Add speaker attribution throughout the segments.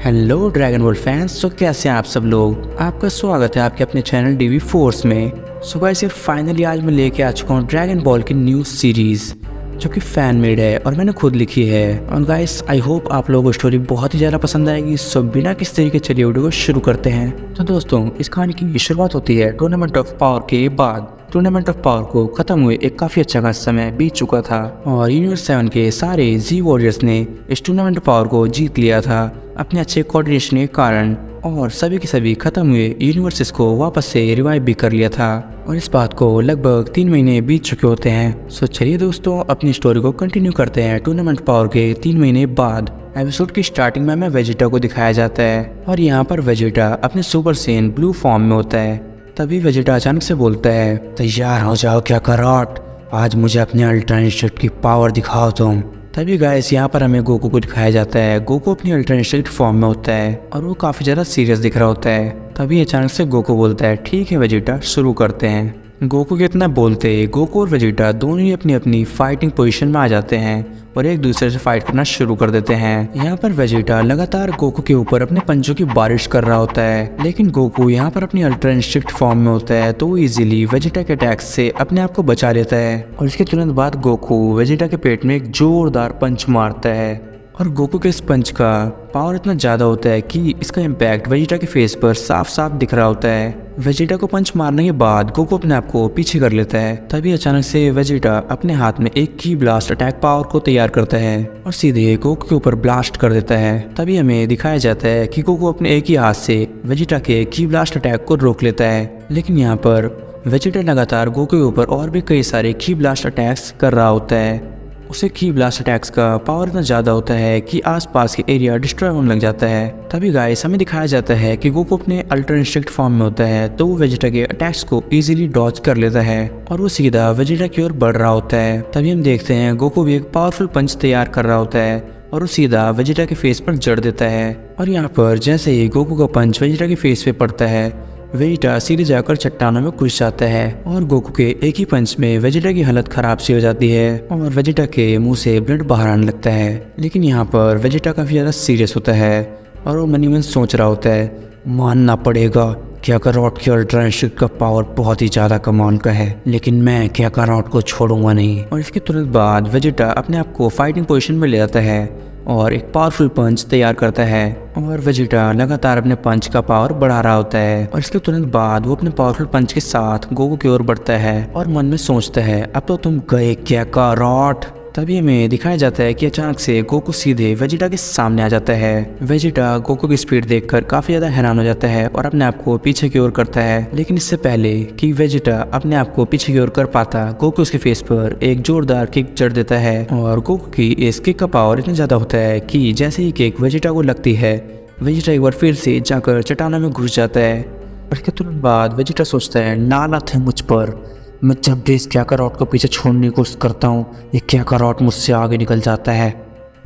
Speaker 1: Hello dragon ball fans. तो कैसे हैं आप सब लोग। आपका स्वागत है आपके अपने चैनल डीवी फोर्स में। सो गाइस फाइनली आज मैं लेके आ चुका हूँ ड्रैगन बॉल की न्यू सीरीज जो कि फैन मेड है और मैंने खुद लिखी है। और गाइस आई होप आप लोगों को स्टोरी बहुत ही ज़्यादा पसंद आएगी। सो बिना किस तरीके चलिए वीडियो को शुरू करते हैं। तो दोस्तों इस कहानी की शुरुआत होती है टूर्नामेंट ऑफ पावर के बाद। टूर्नामेंट ऑफ पावर को खत्म हुए एक काफी अच्छा खासा समय बीत चुका था और यूनिवर्स 7 के सारे जी वॉरियर्स ने इस टूर्नामेंट ऑफ पावर को जीत लिया था अपने अच्छे कोऑर्डिनेशन के कारण। और सभी के सभी खत्म हुए यूनिवर्सेस को वापस से रिवाइव भी कर लिया था और इस बात को लगभग 3 महीने बीत चुके होते हैं। सो चलिए दोस्तों अपनी स्टोरी को कंटिन्यू करते हैं। टूर्नामेंट पावर के 3 महीने बाद एपिसोड की स्टार्टिंग में हमें वेजिटा को दिखाया जाता है और यहाँ पर वेजिटा अपने सुपर सेन ब्लू फॉर्म में होता है। तभी वेजिटा अचानक से बोलता है, तैयार हो जाओ क्या करॉट, आज मुझे अपने अल्ट्रा इंस्टेंट की पावर दिखाओ तुम। तभी गाइस यहाँ पर हमें गोकू को दिखाया जाता है। गोकू अपनी अल्ट्रा इंस्टेंट फॉर्म में होता है और वो काफी ज्यादा सीरियस दिख रहा होता है। तभी अचानक से गोकू बोलता है, ठीक है वेजिटा शुरू करते हैं। गोकू के इतना बोलते गोकू और वेजिटा दोनों ही अपनी अपनी फाइटिंग पोजीशन में आ जाते हैं और एक दूसरे से फाइट करना शुरू कर देते हैं। यहाँ पर वेजिटा लगातार गोकू के ऊपर अपने पंचों की बारिश कर रहा होता है, लेकिन गोकू यहाँ पर अपनी अल्ट्रा इंस्टिंक्ट फॉर्म में होता है तो वो इजीली वेजिटा के अटैक्स से अपने आप को बचा लेता है। और इसके तुरंत बाद गोकू वेजिटा के पेट में एक जोरदार पंच मारता है और गोकू के इस पंच का पावर इतना ज़्यादा होता है कि इसका इम्पैक्ट वेजिटा के फेस पर साफ साफ दिख रहा होता है। वेजिटा को पंच मारने के बाद गोकू अपने आप को पीछे कर लेता है। तभी अचानक से वेजिटा अपने हाथ में एक की ब्लास्ट अटैक पावर को तैयार करता है और सीधे गोकू के ऊपर ब्लास्ट कर देता है। तभी हमें दिखाया जाता है कि गोकू अपने एक ही हाथ से वेजिटा के की ब्लास्ट अटैक को रोक लेता है, लेकिन यहाँ पर वेजिटा लगातार गोकू के ऊपर और भी कई सारे की ब्लास्ट अटैक्स कर रहा होता है। उसे की ब्लास्ट अटैक्स का पावर इतना ज़्यादा होता है कि आसपास के एरिया डिस्ट्रॉय होने लग जाता है। तभी गाइस हमें दिखाया जाता है कि गोकू अपने अल्ट्रा इंस्टिंक्ट फॉर्म में होता है तो वो वेजिटा के अटैक्स को इजीली डॉज कर लेता है और वो सीधा वेजिटा की ओर बढ़ रहा होता है। तभी हम देखते हैं गोकू भी एक पावरफुल पंच तैयार कर रहा होता है और वो सीधा वेजिटा के फेस पर जड़ देता है। और यहाँ पर जैसे ही गोकू का पंच वेजिटा के फेस पे पड़ता है वेजिटा सीधे जाकर चट्टानों में घुस जाता है और गोकू के एक ही पंच में वेजिटा की हालत खराब सी हो जाती है और वेजिटा के मुंह से ब्लड बाहर आने लगता है। लेकिन यहाँ पर वेजिटा काफी ज्यादा सीरियस होता है और वो मनी मन सोच रहा होता है, मानना पड़ेगा क्या करॉट की अल्ट्रा इंस्टिंक्ट का पावर बहुत ही ज्यादा कमाल का है, लेकिन मैं क्या करॉट को छोड़ूंगा नहीं। और इसके तुरंत बाद वेजिटा अपने आप को फाइटिंग पोजीशन में ले जाता है और एक पावरफुल पंच तैयार करता है और वेजिटा लगातार अपने पंच का पावर बढ़ा रहा होता है। और इसके तुरंत बाद वो अपने पावरफुल पंच के साथ गोकू की ओर बढ़ता है और मन में सोचता है, अब तो तुम गए क्या करॉट। तभी हमें दिखाया जाता है कि अचानक से गोकू सीधे वेजिटा के सामने आ जाता है। वेजिटा गोकू की स्पीड देखकर काफी ज्यादा हैरान हो जाता है और अपने आप को पीछे की ओर करता है, लेकिन इससे पहले कि वेजिटा अपने आप को पीछे की ओर कर पाता गोकू उसके फेस पर एक जोरदार किक जड़ देता है और गोकू की इस किक का पावर इतना ज्यादा होता है कि जैसे ही किक वेजिटा को लगती है वेजिटा एक बार फिर से जाकर चट्टानों में घुस जाता है। और इसके तुरंत बाद वेजिटा सोचता है, नालायक है मुझ पर, मैं जब भी इस क्या करॉट को पीछे छोड़ने की कोशिश करता हूँ ये क्या करॉट मुझसे आगे निकल जाता है।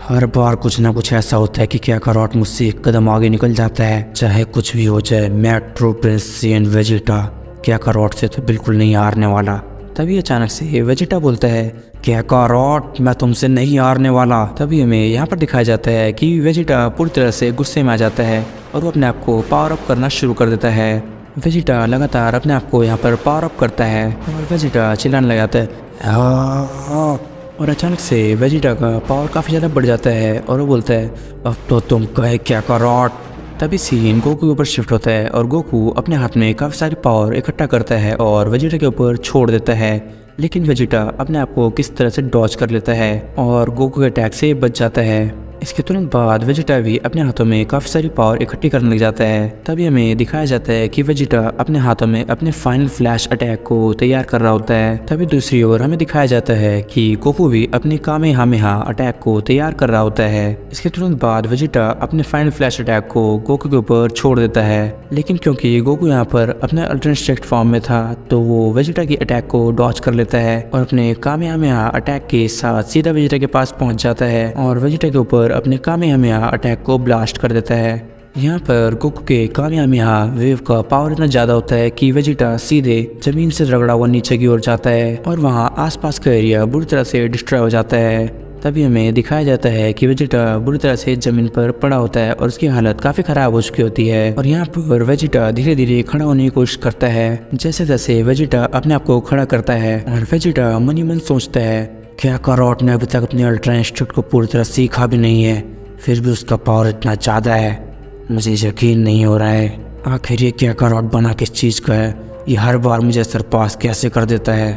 Speaker 1: हर बार कुछ ना कुछ ऐसा होता है कि क्या करॉट मुझसे एक कदम आगे निकल जाता है। चाहे कुछ भी हो जाए, मैं ट्रू प्रिंस वेजिटा क्या करॉट से तो बिल्कुल नहीं हारने वाला। तभी अचानक से वेजिटा बोलता है, क्या करॉट मैं तुमसे नहीं हारने वाला। तभी हमें यहाँ पर दिखाया जाता है कि वेजिटा पूरी तरह से गुस्से में आ जाता है और वो अपने आप को पावर अप करना शुरू कर देता है। वेजिटा लगातार अपने आप को यहाँ पर पावर अप करता है और वेजिटा चिल्लाने लग जाता है और अचानक से वेजिटा का पावर काफ़ी ज़्यादा बढ़ जाता है और वो बोलता है, अब तो तुम कहे क्या करॉट। तभी सीन गोकू के ऊपर शिफ्ट होता है और गोकू अपने हाथ में काफ़ी सारी पावर इकट्ठा करता है और वेजिटा के ऊपर छोड़ देता है, लेकिन वेजिटा अपने आप को किस तरह से डॉज कर लेता है और गोकू के अटैक से बच जाता है। इसके तुरंत बाद वेजिटा भी अपने हाथों में काफ़ी सारी पावर इकट्ठी करने लग जाता है। तभी हमें दिखाया जाता है कि वेजिटा अपने हाथों में अपने फाइनल फ्लैश अटैक को तैयार कर रहा होता है। तभी दूसरी ओर हमें दिखाया जाता है कि गोकू भी अपने कामेहामेहा अटैक को तैयार कर रहा होता है। इसके तुरंत बाद वेजिटा अपने फाइनल फ्लैश अटैक को गोकू के ऊपर छोड़ देता है, लेकिन क्योंकि गोकू यहाँ पर अपने अल्ट्रा इंस्टिंक्ट फॉर्म में था तो वो वेजिटा की अटैक को डॉज कर लेता है और अपने कामेहामेहा अटैक के साथ सीधा वेजिटा के पास पहुंच जाता है और वेजिटा के ऊपर अपने कामेहामेहा अटैक को ब्लास्ट कर देता है। यहाँ पर गोकू के कामेहामेहा वेव का पावर इतना ज़्यादा होता है कि वेजिटा सीधे जमीन से रगड़ा हुआ नीचे की ओर जाता है और वहाँ आसपास का एरिया बुरी तरह से डिस्ट्रॉय हो जाता है। तभी हमें दिखाया जाता है कि वेजिटा बुरी तरह से जमीन पर पड़ा होता है और उसकी हालत काफी खराब हो चुकी होती है। और यहाँ पर वेजिटा धीरे धीरे खड़ा होने की कोशिश करता है। जैसे जैसे वेजिटा अपने आप को खड़ा करता है और वेजिटा मन ही मन सोचता है, क्या कारोट ने अभी तक अपने अल्ट्रा इंस्टीट्यूट को पूरी तरह सीखा भी नहीं है, फिर भी उसका पावर इतना ज्यादा है, मुझे यकीन नहीं हो रहा है। आखिर ये क्या कारोट बना किस चीज का है, ये हर बार मुझे सरपास कैसे कर देता है।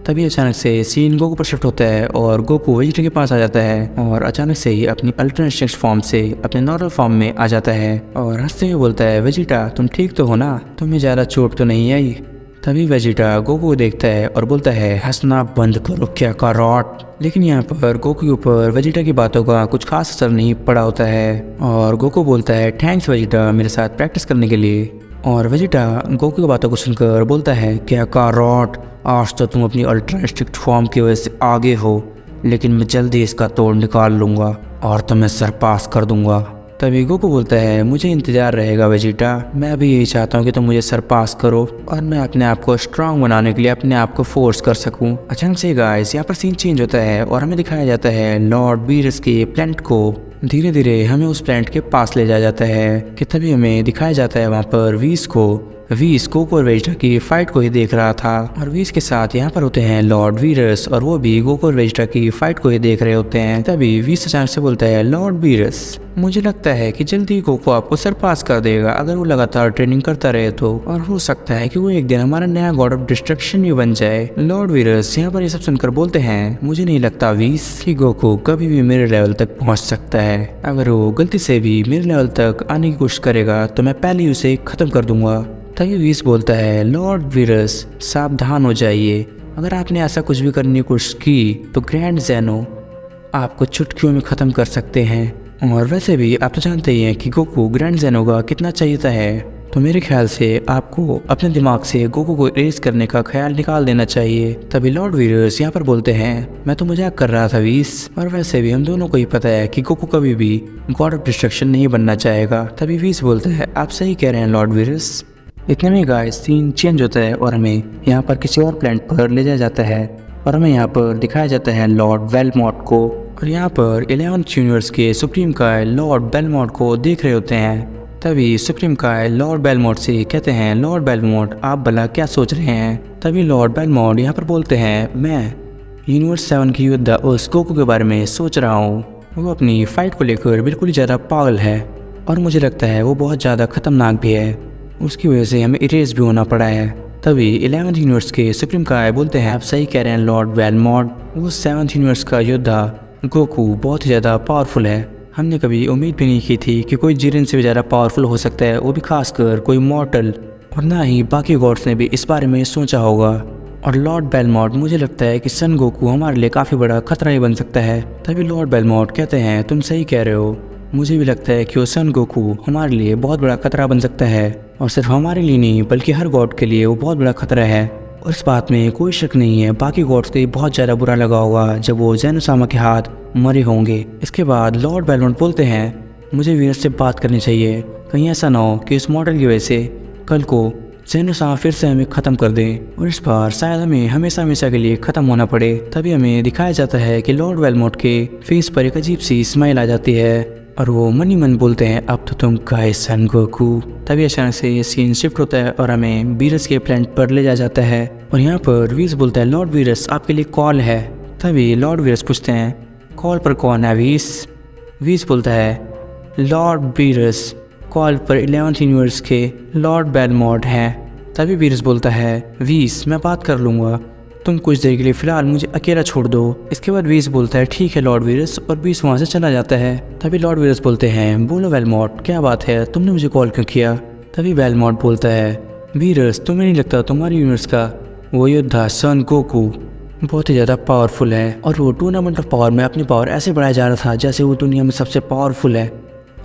Speaker 1: तभी अचानक से सीन गोकू पर शिफ्ट होता है और गोकू वेजिटा के पास आ जाता है और अचानक से ही अपनी अल्ट्रा इंस्टिंक्ट फॉर्म से अपने नॉर्मल फॉर्म में आ जाता है और हंसते हुए बोलता है, वेजिटा तुम ठीक तो हो ना, तुम्हें ज़्यादा चोट तो नहीं आई। तभी वेजिटा गोकू को देखता है और बोलता है, हंसना बंद करो क्या कारोट। लेकिन यहाँ पर गोकू के ऊपर वेजिटा की बातों का कुछ खास असर नहीं पड़ा होता है और गोकू बोलता है, थैंक्स वेजिटा मेरे साथ प्रैक्टिस करने के लिए। और वेजिटा गोकू की बातों को सुनकर बोलता है, क्या कारोट, आज तो तुम अपनी अल्ट्रा इंस्टिंक्ट फॉर्म की वजह से आगे हो, लेकिन मैं जल्दी इसका तोड़ निकाल लूँगा और तुम्हें सरपास कर दूंगा। तभी गोकू बोलता है, मुझे इंतजार रहेगा वेजिटा, मैं भी यही चाहता हूँ कि तुम मुझे सरपास करो और मैं अपने आप को स्ट्रांग बनाने के लिए अपने आप को फोर्स कर सकूँ। अचानक से गाइस यहाँ पर सीन चेंज होता है और हमें दिखाया जाता है लॉर्ड वीरस के प्लेनेट को। धीरे धीरे हमें उस प्लेनेट के पास ले जाया जाता है कि तभी हमें दिखाया जाता है वहाँ पर वीस गोकू और वेजिटा की फाइट को ही देख रहा था और वीस के साथ यहाँ पर होते हैं लॉर्ड वीरस और वो भी गोकू और वेजिटा की फाइट को ही देख रहे होते हैं। तभी वीस अचानक से बोलता है, लॉर्ड वीरस मुझे लगता है कि जल्दी गोकू आपको सरपास कर देगा अगर वो लगातार ट्रेनिंग करता रहे तो, और हो सकता है कि वो एक दिन हमारा नया गॉड ऑफ डिस्ट्रक्शन भी बन जाए। लॉर्ड वीरस यहाँ पर ये सब सुनकर बोलते हैं, मुझे नहीं लगता वीस कि गोकू कभी भी मेरे लेवल तक पहुँच सकता है, अगर वो गलती से भी मेरे लेवल तक आने की कोशिश करेगा तो मैं पहले ही उसे खत्म कर दूंगा। तभी वीस बोलता है, लॉर्ड वीरस सावधान हो जाइए, अगर आपने ऐसा कुछ भी करने की कोशिश की तो ग्रैंड ज़ेनो आपको चुटकियों में ख़त्म कर सकते हैं। और वैसे भी आप तो जानते ही हैं कि गोकू ग्रैंड ज़ेनो का कितना चाहिए है, तो मेरे ख्याल से आपको अपने दिमाग से गोकू को इरेज करने का ख्याल निकाल देना चाहिए। तभी लॉर्ड वीरस यहाँ पर बोलते हैं, मैं तो मजाक कर रहा था वीस, और वैसे भी हम दोनों को ही पता है कि गोकू कभी भी गॉड ऑफ डिस्ट्रक्शन नहीं बनना चाहेगा। तभी वीस बोलता है, आप सही कह रहे हैं लॉर्ड वीरस। इतने में गाइस सीन चेंज होता है और हमें यहाँ पर किसी और प्लेनेट पर ले जाया जाता है और हमें यहाँ पर दिखाया जाता है लॉर्ड वेलमॉट को। और यहाँ पर 11th यूनिवर्स के सुप्रीम काय लॉर्ड बेलमॉट को देख रहे होते हैं। तभी सुप्रीम काय लॉर्ड बेलमॉट से कहते हैं, लॉर्ड बेलमॉट आप भला क्या सोच रहे हैं। तभी लॉर्ड बेलमॉट यहाँ पर बोलते हैं, मैं यूनिवर्स 7 की योद्धा उस गोकू के बारे में सोच रहा हूँ, वो अपनी फाइट को लेकर बिल्कुल ज़्यादा पागल है और मुझे लगता है वो बहुत ज़्यादा खतरनाक भी है, उसकी वजह से हमें इरेज भी होना पड़ा है। तभी 11th यूनिवर्स के सुप्रीम काय बोलते हैं, आप सही कह रहे हैं लॉर्ड वेलमॉट, वो 7th यूनिवर्स का योद्धा गोकू बहुत ही ज़्यादा पावरफुल है, हमने कभी उम्मीद भी नहीं की थी कि कोई जिरेन से भी ज़्यादा पावरफुल हो सकता है, वो भी खासकर कोई मॉर्टल, और ना ही बाकी गॉड्स ने भी इस बारे में सोचा होगा। और लॉर्ड बेलमॉट मुझे लगता है कि सन गोकू हमारे लिए काफ़ी बड़ा खतरा ही बन सकता है। तभी लॉर्ड बेलमॉट कहते हैं, तुम सही कह रहे हो, मुझे भी लगता है कि वो सन गोकू हमारे लिए बहुत बड़ा खतरा बन सकता है, और सिर्फ हमारे लिए नहीं बल्कि हर गॉड के लिए वो बहुत बड़ा खतरा है। और इस बात में कोई शक नहीं है, बाकी गॉड्स को बहुत ज़्यादा बुरा लगा होगा जब वो ज़ेनोसामा के हाथ मरे होंगे। इसके बाद लॉर्ड बेलमॉट बोलते हैं, मुझे वीरस से बात करनी चाहिए, कहीं ऐसा ना हो कि इस मॉडल की वजह से कल को ज़ेनोसामा फिर से हमें ख़त्म कर दे और इस बार शायद हमें हमेशा हमेशा के लिए ख़त्म होना पड़े। तभी हमें दिखाया जाता है कि लॉर्ड बेलमॉट के फेस पर एक अजीब सी स्माइल आ जाती है और वो मन ही मन बोलते हैं, अब तो तुम गए सन गोकू। तभी अचानक से ये सीन शिफ्ट होता है और हमें वीरस के प्लेनेट पर ले जाया जाता है और यहाँ पर वीरस बोलता है, लॉर्ड वीरस आपके लिए कॉल है। तभी लॉर्ड वीरस पूछते हैं, कॉल पर कौन है वीस? वीस बोलता है, लॉर्ड वीरस कॉल पर 11th यूनिवर्स के लॉर्ड बेलमॉट हैं। तभी वीरस बोलता है, वीस मैं बात कर लूँगा, तुम कुछ देर के लिए फ़िलहाल मुझे अकेला छोड़ दो। इसके बाद वीस बोलता है, ठीक है लॉर्ड वीरस, और वीस वहाँ से चला जाता है। तभी लॉर्ड वीरस बोलते हैं, बोलो वेलमॉट क्या बात है, तुमने मुझे कॉल क्यों किया? तभी वेलमॉट बोलता है, वीरस तुम्हें नहीं लगता तुम्हारी यूनिवर्स का वो योद्धा सन गोकू बहुत ही ज़्यादा पावरफुल है, और वो टूर्नामेंट ऑफ पावर में अपनी पावर ऐसे बढ़ाया जा रहा था जैसे वो दुनिया में सबसे पावरफुल है।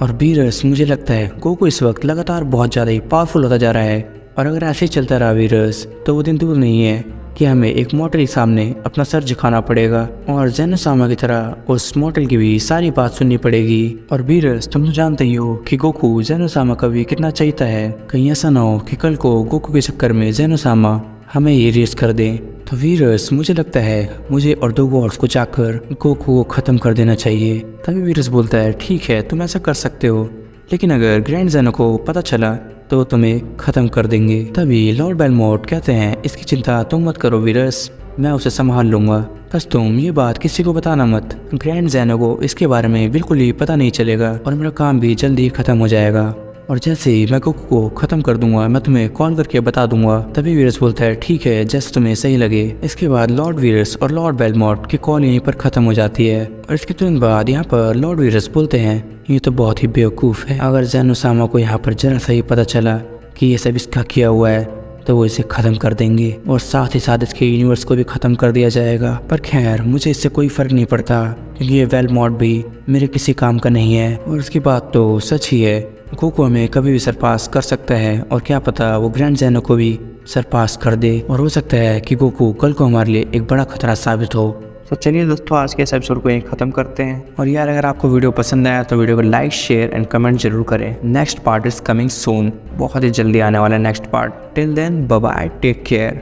Speaker 1: और वीरस मुझे लगता है गोकू इस वक्त लगातार बहुत ज़्यादा ही पावरफुल होता जा रहा है, और अगर ऐसे ही चलता रहा वीरस तो वो दिन दूर नहीं है कि हमें एक मॉडल के सामने अपना सर झुकाना पड़ेगा और ज़ेनोसामा की तरह उस मॉडल की भी सारी बात सुननी पड़ेगी। और वीरस तुम तो जानते ही हो कि गोकू ज़ेनोसामा का भी कितना चाहता है, कहीं ऐसा ना हो कि कल को गोकू के चक्कर में ज़ेनोसामा हमें ये रेस कर दें। तो वीरस मुझे लगता है मुझे और 2 वॉर्स को जाकर गोकू को ख़त्म कर देना चाहिए। तभी वीरस बोलता है ठीक है तुम ऐसा कर सकते हो, लेकिन अगर ग्रैंड ज़ेनो को पता चला तो तुम्हें ख़त्म कर देंगे। तभी लॉर्ड बेलमोट कहते हैं इसकी चिंता तुम मत करो वीरस, मैं उसे संभाल लूँगा, बस तुम ये बात किसी को बताना मत। ग्रैंड ज़ेनो को इसके बारे में बिल्कुल ही पता नहीं चलेगा और मेरा काम भी जल्दी ख़त्म हो जाएगा। और जैसे ही मैं गोकू को ख़त्म कर दूंगा मैं तुम्हें कॉल करके बता दूंगा। तभी वीरस बोलता है ठीक है जैसे तुम्हें सही लगे। इसके बाद लॉर्ड वीरस और लॉर्ड बेलमोट की कॉल यहीं पर ख़त्म हो जाती है और इसके तुरंत बाद यहाँ पर लॉर्ड वीरस बोलते हैं ये तो बहुत ही बेवकूफ़ है, अगर ज़ेनो-सामा को यहाँ पर जरा सा ही पता चला कि ये सब इसका किया हुआ है तो वो इसे ख़त्म कर देंगे और साथ ही साथ इसके यूनिवर्स को भी ख़त्म कर दिया जाएगा। पर खैर मुझे इससे कोई फ़र्क नहीं पड़ता क्योंकि ये बेलमोट भी मेरे किसी काम का नहीं है। और उसकी बात तो सच ही है, गोकू हमें कभी भी सरपास कर सकता है और क्या पता वो ग्रैंड ज़ेनो को भी सरपास कर दे और हो सकता है कि गोकू कल को हमारे लिए एक बड़ा खतरा साबित हो। तो चलिए दोस्तों आज के इस एपिसोड को यहीं ख़त्म करते हैं। और यार अगर आपको वीडियो पसंद आया तो वीडियो को लाइक शेयर एंड कमेंट जरूर करें। Next part is coming soon, बहुत ही जल्दी आने वाला है next part. Till then bye bye, take care.